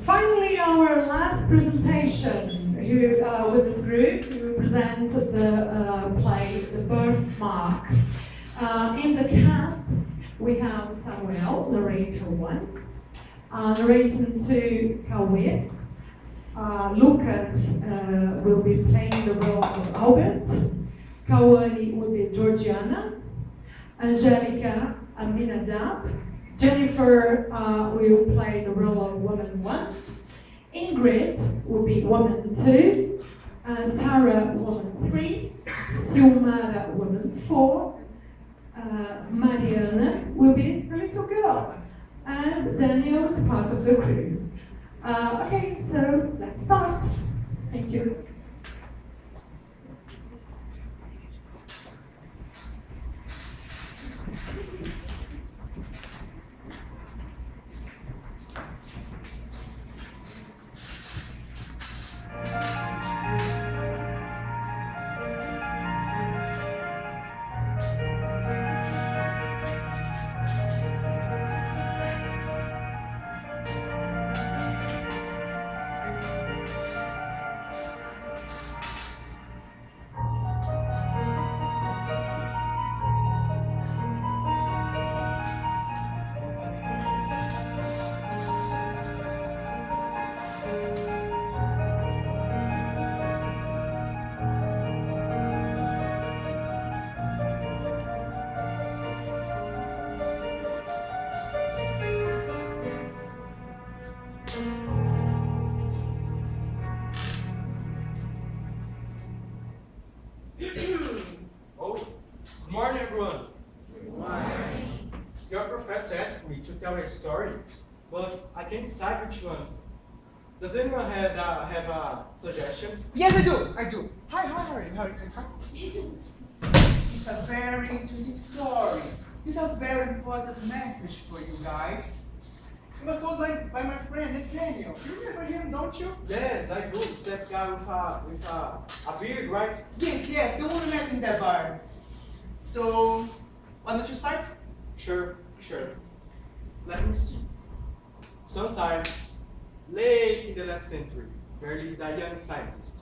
Finally, our last presentation here with this group, we present the play The Birthmark. In the cast, we have Samuel, narrator 1, narrator 2, Cauê. Lucas will be playing the role of Albert. Cauane will be Georgiana. Angelica, Aminadab. Jennifer will play the role of woman 1. Ingrid will be woman 2. Sarah, woman 3. Silmara, woman 4. Mariana will be the little girl. And Daniel is part of the crew. Okay, so let's start. Thank you. Tell a story, but I can't decide which one. Does anyone have a suggestion? Yes, I do. Hi, how are you? It's a very interesting story. It's a very important message for you guys. It was told by my friend Nathaniel. You remember him, don't you? Yes, I do. It's that guy with a beard, right? Yes, the one we met in that bar. So, why don't you start? Sure. Let me see. Sometime late in the last century, there lived a young scientist.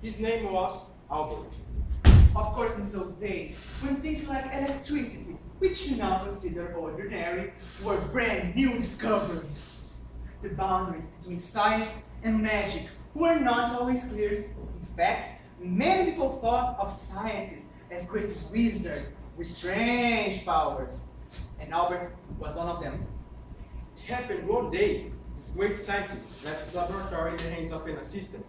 His name was Albert. Of course, in those days, when things like electricity, which you now consider ordinary, were brand new discoveries. The boundaries between science and magic were not always clear. In fact, many people thought of scientists as great wizards with strange powers. And Albert was one of them. It happened one day. This great scientist left his laboratory in the hands of an assistant,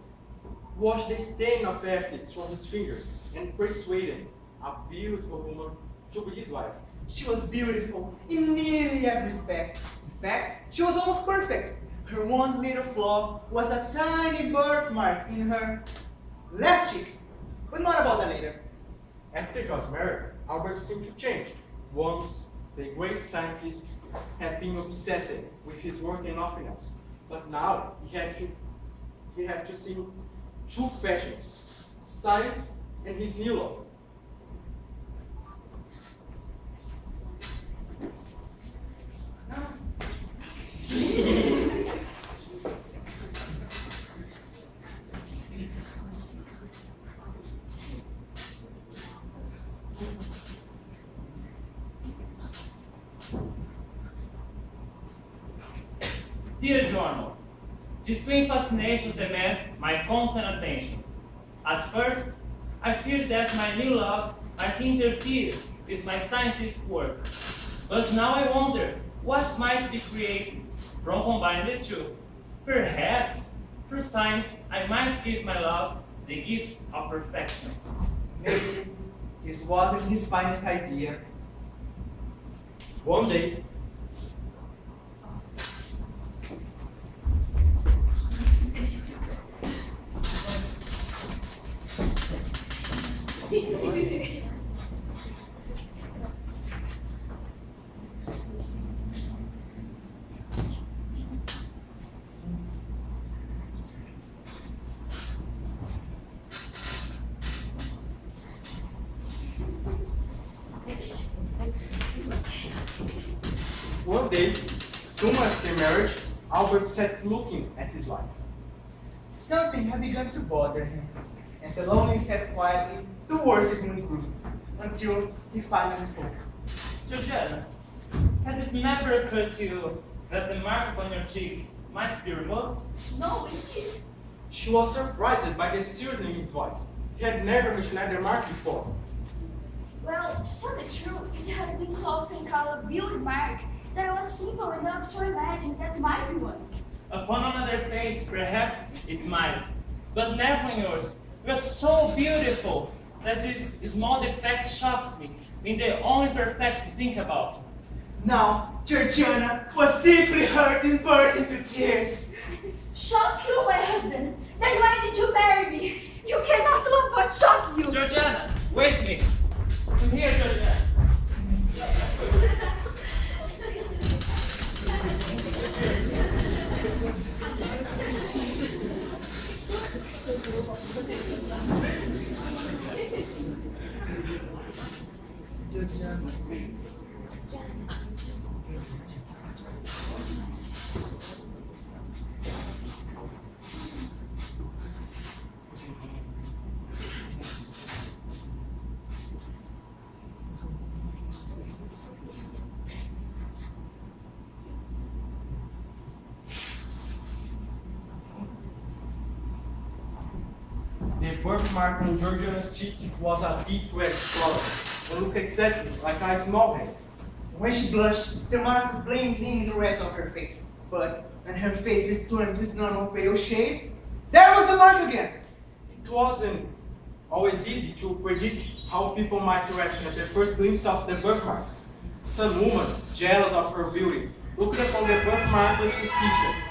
washed the stain of acids from his fingers, and persuaded a beautiful woman to be his wife. She was beautiful in nearly every respect. In fact, she was almost perfect. Her one little flaw was a tiny birthmark in her left cheek. But more about that later. After he was married, Albert seemed to change. Once, the great scientist had been obsessed with his work and nothing else. But now he had to see two passions, science and his new love. Dear Journal, this twin fascination demand my constant attention. At first, I feared that my new love might interfere with my scientific work. But now I wonder what might be created from combining the two. Perhaps, through science, I might give my love the gift of perfection. Maybe this wasn't his finest idea. One day, One day, soon after marriage, Albert sat looking at his wife. Something had begun to bother him, and the lonely sat quietly towards his moon grew, until he finally spoke. Georgiana, has it never occurred to you that the mark on your cheek might be removed? No, it did. She was surprised by the seriousness in his voice. He had never mentioned the mark before. Well, to tell the truth, it has been so often called a beauty mark that I was simple enough to imagine that might be one. Upon another face, perhaps it might, but never on yours. You are so beautiful that this small defect shocks me, being the only perfect to think about. Now, Georgiana was deeply hurt and burst into tears. Shock you, my husband. Then why did you marry me? You cannot love what shocks you. Georgiana, wait me. Come here, Georgiana. The birthmark on Georgiana's cheek was a deep red color and looked exactly like a small hand. When she blushed, the mark blended in the rest of her face. But when her face returned to its normal pale shade, there was the mark again. It wasn't always easy to predict how people might react at the first glimpse of the birthmark. Some woman, jealous of her beauty, looked upon the birthmark with suspicion.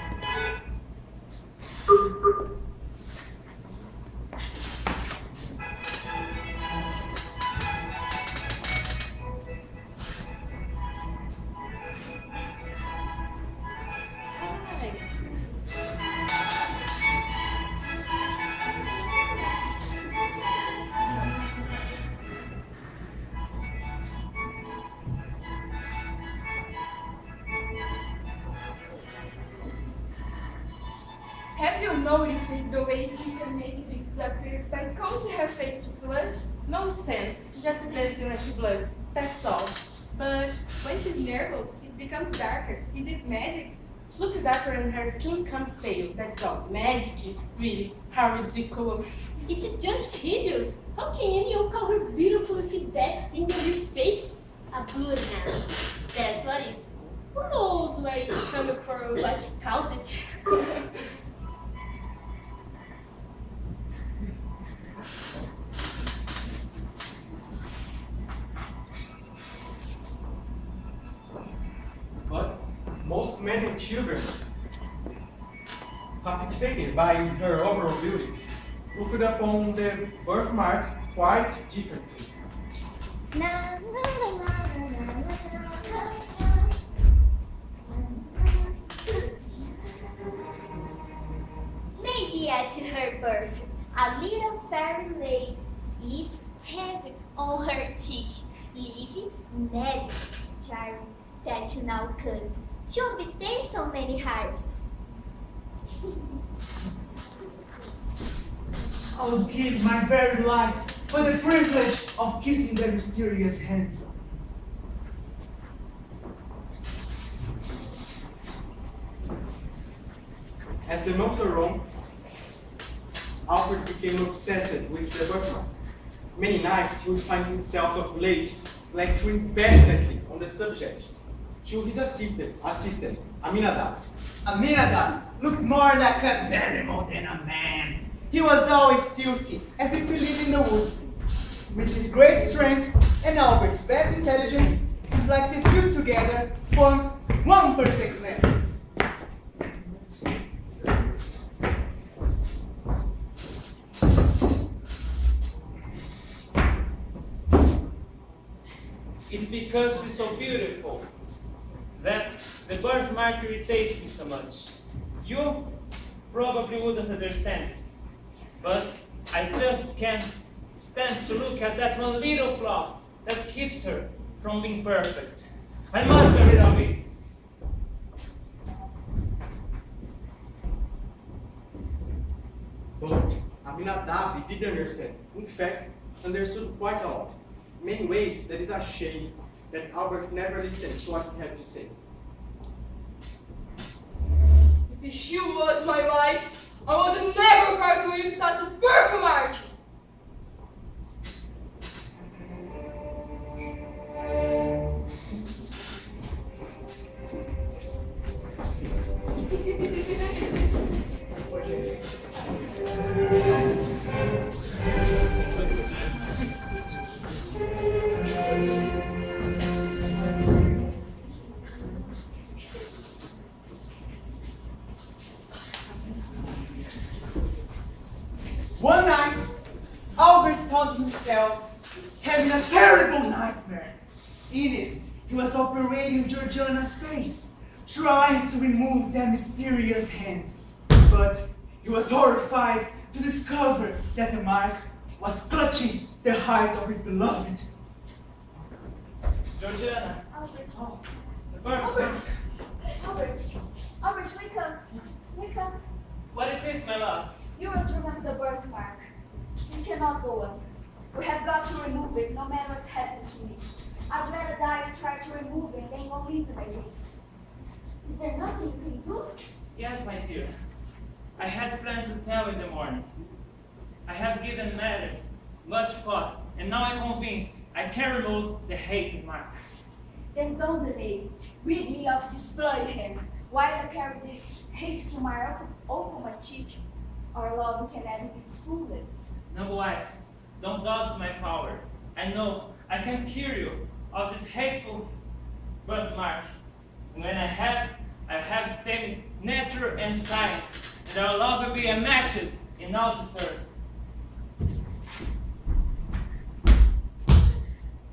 Have you noticed the way she can make it disappear by causing her face to flush? No sense, she just blends when she bloods, that's all. But when she's nervous, it becomes darker. Is it magic? She looks darker and her skin becomes pale, that's all. Magic, really, how ridiculous. It's just hideous. How can anyone call her beautiful with that thing on her face? A blood hand. That's what it is. Who knows where it's coming from, what caused it? But most men and children, captivated by her overall beauty, looked upon the birthmark quite differently. Maybe at her birth, a little fairy laid its hand on her cheek, leaving magic charm that now cause to obtain so many hearts. I would give my very life for the privilege of kissing their mysterious hands. As the months were on, Albert became obsessed with the birthmark. Many nights he would find himself up late, lecturing passionately on the subject to his assistant, Aminadab. Aminadab looked more like an animal than a man. He was always filthy, as if he lived in the woods. With his great strength and Albert's vast intelligence, it's like the two together formed one perfect man. It's because she's so beautiful that the birthmark irritates me so much. You probably wouldn't understand this, but I just can't stand to look at that one little flaw that keeps her from being perfect. I must get rid of it. But Aminadab did understand. In fact, understood quite a lot. In many ways, that is a shame that Albert never listened to what he had to say. If she was my wife, I would never part with that birthmark. One night, Albert found himself having a terrible nightmare. In it, he was operating Georgiana's face, trying to remove that mysterious hand. But he was horrified to discover that the mark was clutching the heart of his beloved. Georgiana. Albert, Oh, the bird. Albert, Albert, wake up, wake up. What is it, my love? You will remember the birthmark. This cannot go on. We have got to remove it, no matter what's happened to me. I'd rather die and try to remove it than go leave it like this. Is there nothing you can do? Yes, my dear. I had planned to tell in the morning. I have given matter much thought, and now I'm convinced I can remove the hated mark. Then don't delay. Rid me of this bloody hand. While I carry this hateful mark over my cheek, our love can never be its fullest. No, wife, don't doubt my power. I know I can cure you of this hateful birthmark. And when I have tamed nature and science, and our love will be unmatched in all this earth.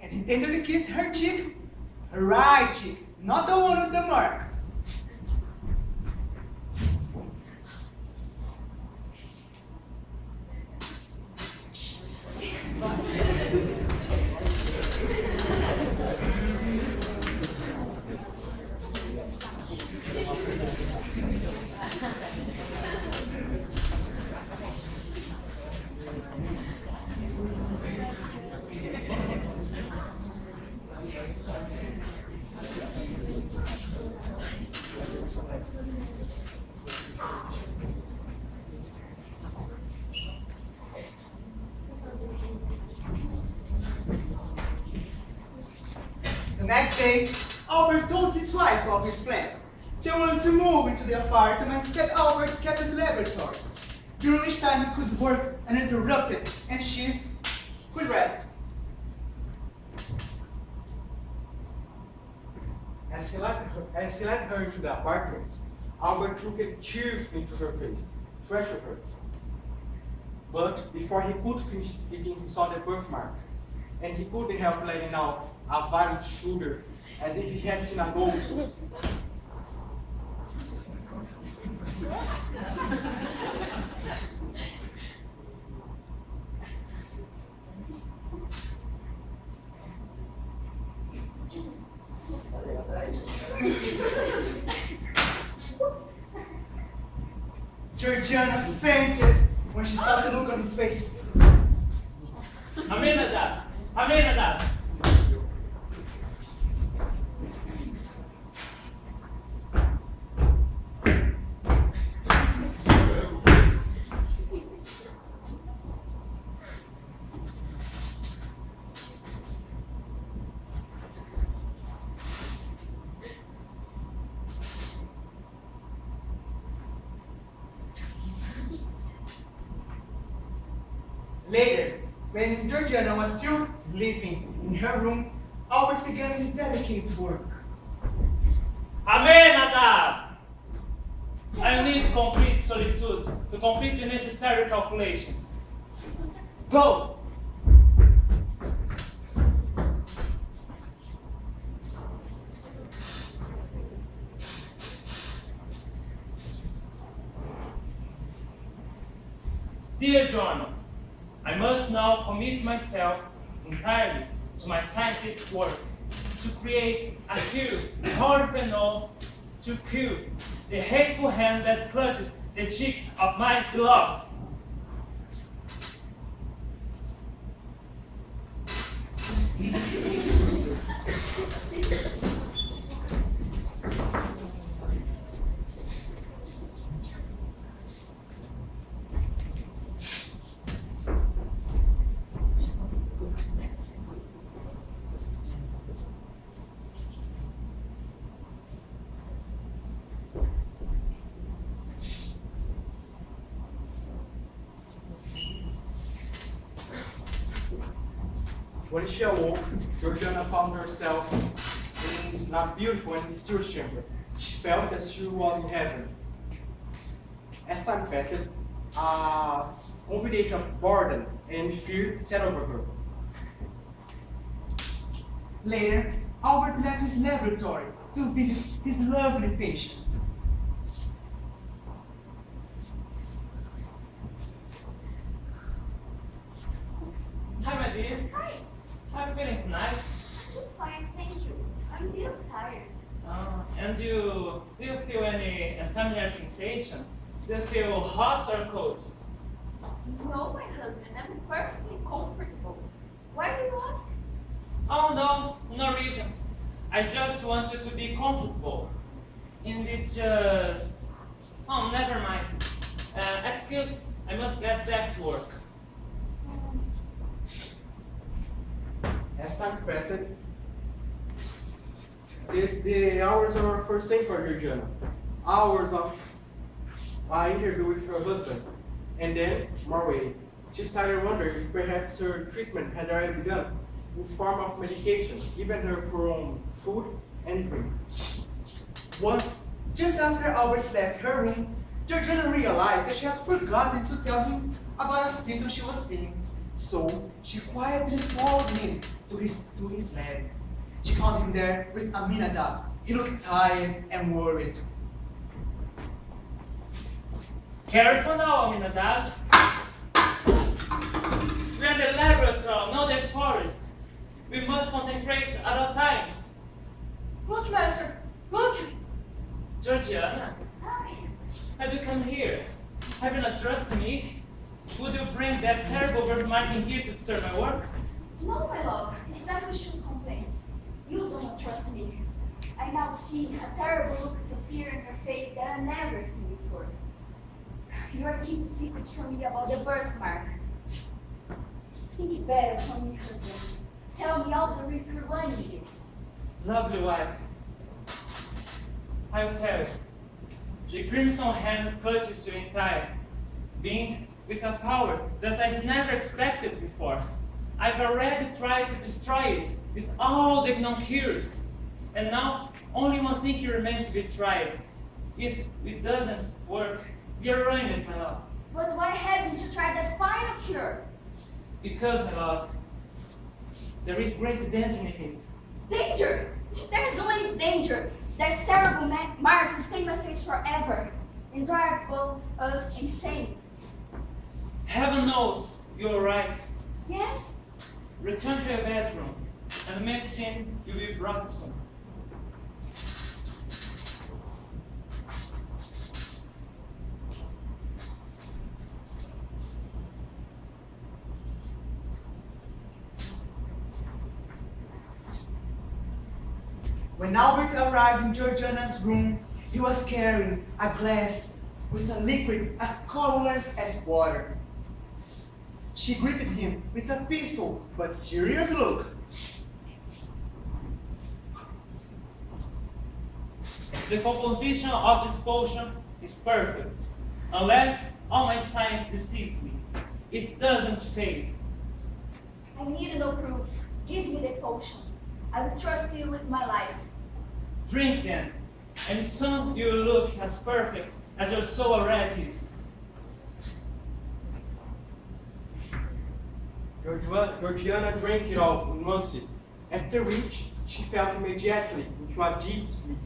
And he tenderly kissed her cheek, her right cheek, not the one with the mark. The next day, Albert told his wife of his plan. They wanted to move into the apartments that Albert kept as laboratory, during which time he could work uninterrupted and she could rest. As he led her into the apartments, Albert looked cheerfully into her face, treasured her. But before he could finish speaking, he saw the birthmark, and he couldn't help letting out a violent shudder, as if he had seen a ghost. Georgiana fainted when she saw the look on his face. Aminadab! Aminadab! Later, when Georgiana was still sleeping in her room, Albert began his delicate work. Aminadab! I need complete solitude to complete the necessary calculations. Go! Dear John, I must now commit myself entirely to my scientific work to create a cure, polyphenol, to cure the hateful hand that clutches the cheek of my beloved. When she awoke, Georgiana found herself in a beautiful and mysterious chamber. She felt that she was in heaven. As time passed, a combination of boredom and fear set over her. Later, Albert left his laboratory to visit his lovely patient. Hi, my dear. Hi, How are you feeling tonight? I'm just fine, thank you. I'm a little tired. And do you feel any unfamiliar sensation? Do you feel hot or cold? No, my husband, I'm perfectly comfortable. Why do you ask? Oh no, no reason. I just want you to be comfortable. And it's just... Oh, never mind. Excuse me, I must get back to work. As time passed, the hours are first thing for Georgiana. Hours of interview with her husband, and then more waiting. She started wondering if perhaps her treatment had already begun, in form of medications, given her from food and drink. Once, just after Albert left her room, Georgiana realized that she had forgotten to tell him about a symptom she was feeling. So, she quietly followed him to his lab. She found him there with Aminadab. He looked tired and worried. Careful now, Aminadab. We are in the laboratory, not the forest. We must concentrate at all times. Look, master, look! Georgiana, Hi. have you come here? Have you not trusted me? Would you bring that terrible birthmark in here to disturb my work? No, my love, exactly shouldn't complain. You do not trust me. I now see a terrible look of fear in your face that I never seen before. You are keeping secrets from me about the birthmark. Think it better for me, husband. Tell me all the risk you're running is. Lovely wife. I will tell you. The crimson hand clutches your entire being with a power that I've never expected before. I've already tried to destroy it with all the known cures. And now, only one thing remains to be tried. If it doesn't work, we are ruined, my love. But why haven't you tried that final cure? Because, my love, there is great danger in it. Danger! There's only danger. That terrible mark will stay in my face forever and drive both us insane. Heaven knows you're right. Yes? Return to your bedroom, and medicine will be brought soon. When Albert arrived in Georgiana's room, he was carrying a glass with a liquid as colorless as water. She greeted him with a peaceful but serious look. The composition of this potion is perfect, unless all my science deceives me. It doesn't fail. I need no proof. Give me the potion. I will trust you with my life. Drink then, and soon you will look as perfect as your soul already is. Georgiana drank it all in one sip, after which she fell immediately into a deep sleep.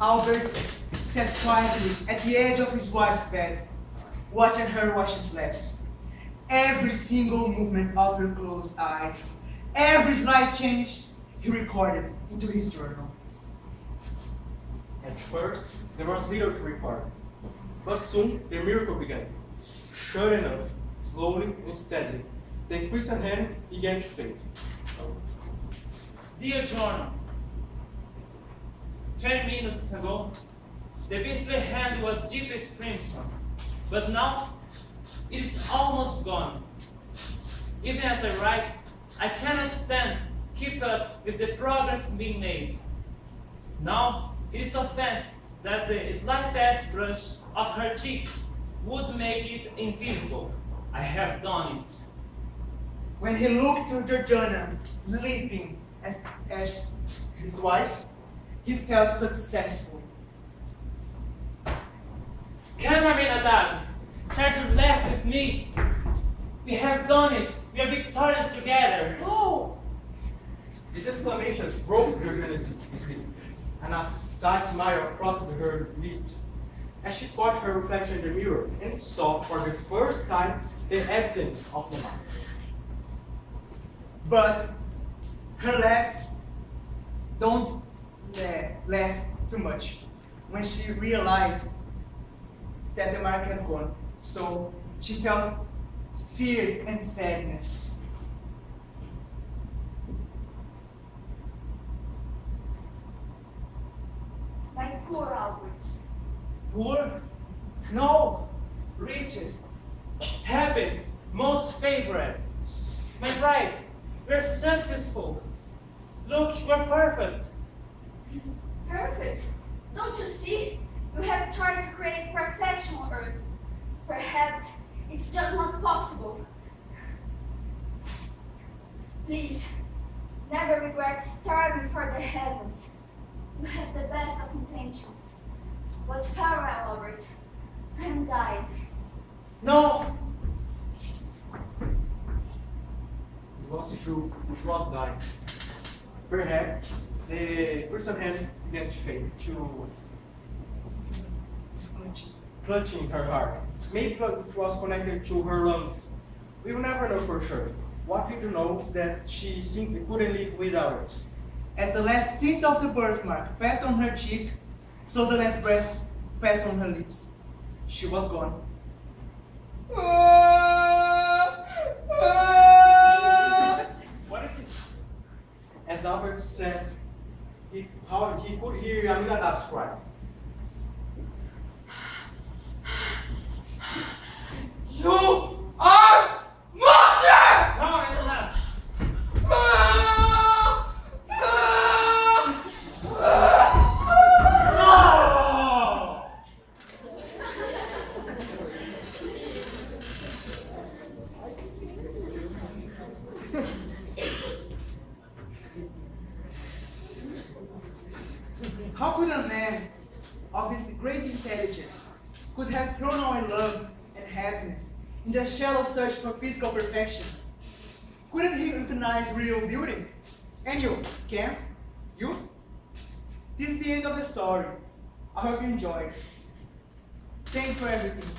Albert sat quietly at the edge of his wife's bed. watching her while she slept. Every single movement of her closed eyes, every slight change, he recorded into his journal. At first, there was little to record, but soon the miracle began. Sure enough, slowly and steadily, the Christian hand began to fade. Dear Journal, 20 minutes ago, the beastly hand was deepest crimson, but now it is almost gone. Even as I write, I cannot keep up with the progress being made. Now it is so faint that the slightest brush of her cheek would make it invisible. I have done it. When he looked through the journal, sleeping as his wife, he felt successful. Come, Aminadab, Charles left with me. We have done it. We are victorious together. Oh! These exclamations broke Georgiana's sleep, and a sad smile crossed her lips as she caught her reflection in the mirror and saw for the first time the absence of the mark. But her laugh don't last too much when she realized that the mark has gone. So she felt fear and sadness. My poor Albert. Poor? No. Richest, happiest, most favorite. My bride, we're successful. Look, we're perfect. Perfect. Don't you see? You have tried to create perfection on earth. Perhaps it's just not possible. Please, never regret starving for the heavens. You have the best of intentions. But farewell, Albert. I am dying. No. It was true, she was dying. Perhaps the Christian hand began to fade, to clutching her heart. Maybe it was connected to her lungs. We will never know for sure. What we do know is that she simply couldn't live without it. As the last tint of the birthmark passed on her cheek, so the last breath passed on her lips. She was gone. What is it? As Albert said, he could hear Aminadab's cry. You are Moshe! No, it's not. No! How could a man of his great intelligence could have thrown away love and happiness in the shallow search for physical perfection? Couldn't he recognize real beauty? And you, Cam? You? This is the end of the story. I hope you enjoyed. Thanks for everything.